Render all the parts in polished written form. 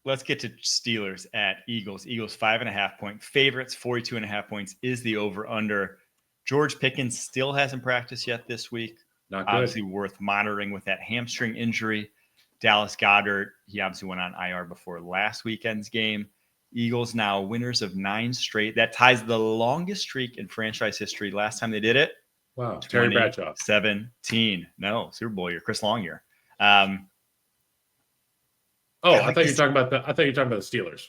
let's get to Steelers at Eagles. Eagles 5.5-point favorites, 42.5 points is the over/under. George Pickens still hasn't practiced yet this week. Not good. Obviously worth monitoring with that hamstring injury. Dallas Goedert, he obviously went on IR before last weekend's game. Eagles now winners of 9 straight. That ties the longest streak in franchise history. Last time they did it, wow, Terry Bradshaw, 17. No, Super Bowl year, Chris Long year. I thought you were talking about the Steelers.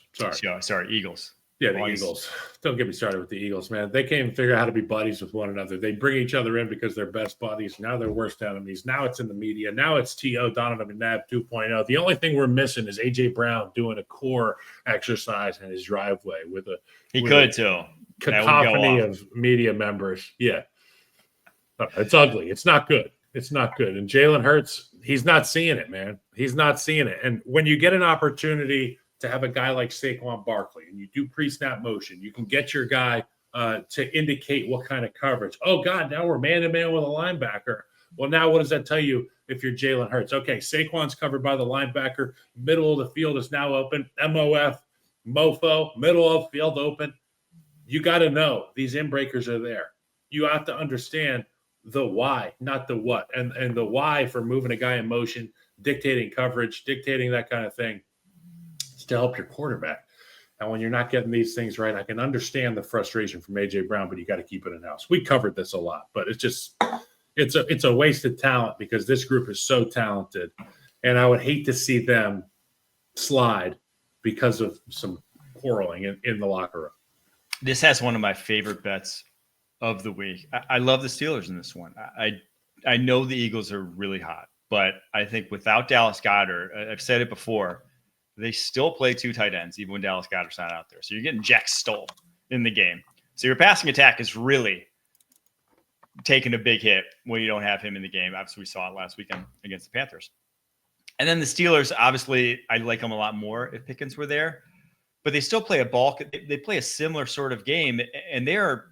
Sorry, Eagles. Yeah, the Eagles. Don't get me started with the Eagles, man. They can't even figure out how to be buddies with one another. They bring each other in because they're best buddies. Now they're worst enemies. Now it's in the media. Now it's T.O. Donovan McNabb 2.0. The only thing we're missing is A.J. Brown doing a core exercise in his driveway with a cacophony of media members. Yeah. It's ugly. It's not good. It's not good. And Jalen Hurts, he's not seeing it, man. He's not seeing it. And when you get an opportunity to have a guy like Saquon Barkley and you do pre-snap motion, you can get your guy to indicate what kind of coverage. Oh, God, now we're man-to-man with a linebacker. Well, now what does that tell you if you're Jalen Hurts? Okay, Saquon's covered by the linebacker. Middle of the field is now open. MOF, MOFO, middle of the field open. You got to know these in-breakers are there. You have to understand the why, not the what. And the why for moving a guy in motion, dictating coverage, dictating that kind of thing, to help your quarterback. And when you're not getting these things right, I can understand the frustration from A.J. Brown, but you got to keep it in-house. We covered this a lot, but it's a wasted talent because this group is so talented. And I would hate to see them slide because of some quarreling in the locker room. This has one of my favorite bets of the week. I love the Steelers in this one. I know the Eagles are really hot, but I think without Dallas Goedert, I've said it before, they still play 2 tight ends, even when Dallas Goedert's not out there. So you're getting Jack Stoll in the game. So your passing attack is really taking a big hit when you don't have him in the game. Obviously, we saw it last weekend against the Panthers. And then the Steelers, obviously, I like them a lot more if Pickens were there. But they still play a bulk. They play a similar sort of game, and they are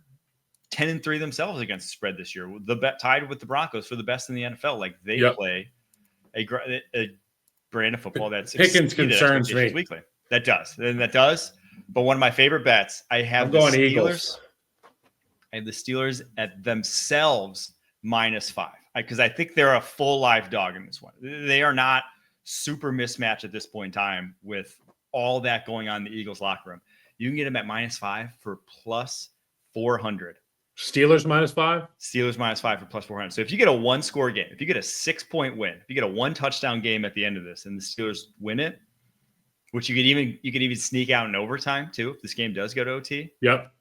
10-3 themselves against the spread this year. Tied with the Broncos for the best in the NFL. Like they play a brand of football that's Pickens concerns me weekly. That does. But one of my favorite bets, I'm going the Steelers. Eagles. I have the Steelers at themselves -5 because I think they're a full live dog in this one. They are not super mismatched at this point in time with all that going on in the Eagles locker room. You can get them at -5 for +400. Steelers -5? Steelers -5 for +400. So if you get a 1-score game, if you get a 6-point win, if you get a 1-touchdown game at the end of this and the Steelers win it, which you could even sneak out in overtime too, if this game does go to OT. Yep.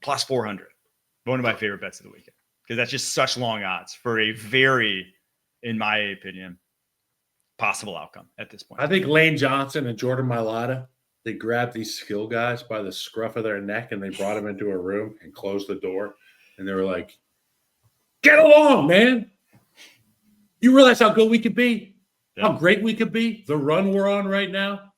+400. One of my favorite bets of the weekend because that's just such long odds for a very, in my opinion, possible outcome at this point. I think Lane Johnson and Jordan Mailata, they grabbed these skill guys by the scruff of their neck and they brought them into a room and closed the door. And they were like, get along, man. You realize how good we could be? Yeah. How great we could be? The run we're on right now?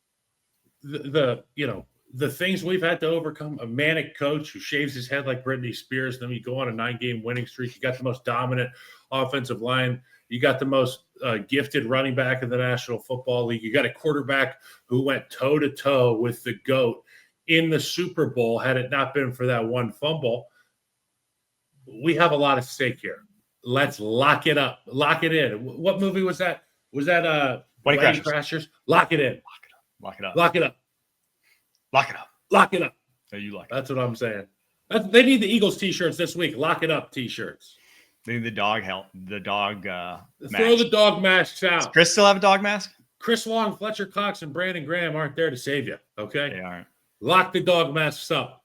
The things we've had to overcome, a manic coach who shaves his head like Britney Spears, then you go on a 9-game winning streak. You got the most dominant offensive line. You got the most gifted running back in the National Football League. You got a quarterback who went toe-to-toe with the GOAT in the Super Bowl had it not been for that one fumble. We have a lot at stake here. Let's lock it up. Lock it in. What movie was that? Was that Wedding Crashers? Lock it in. Lock it up. Lock it up. Lock it up. Lock it up. So you lock it That's what I'm saying. They need the Eagles t-shirts this week. Lock it up t-shirts. They need the dog mask. Throw the dog masks out. Does Chris still have a dog mask? Chris Long, Fletcher Cox, and Brandon Graham aren't there to save you, okay? They aren't. Lock the dog masks up.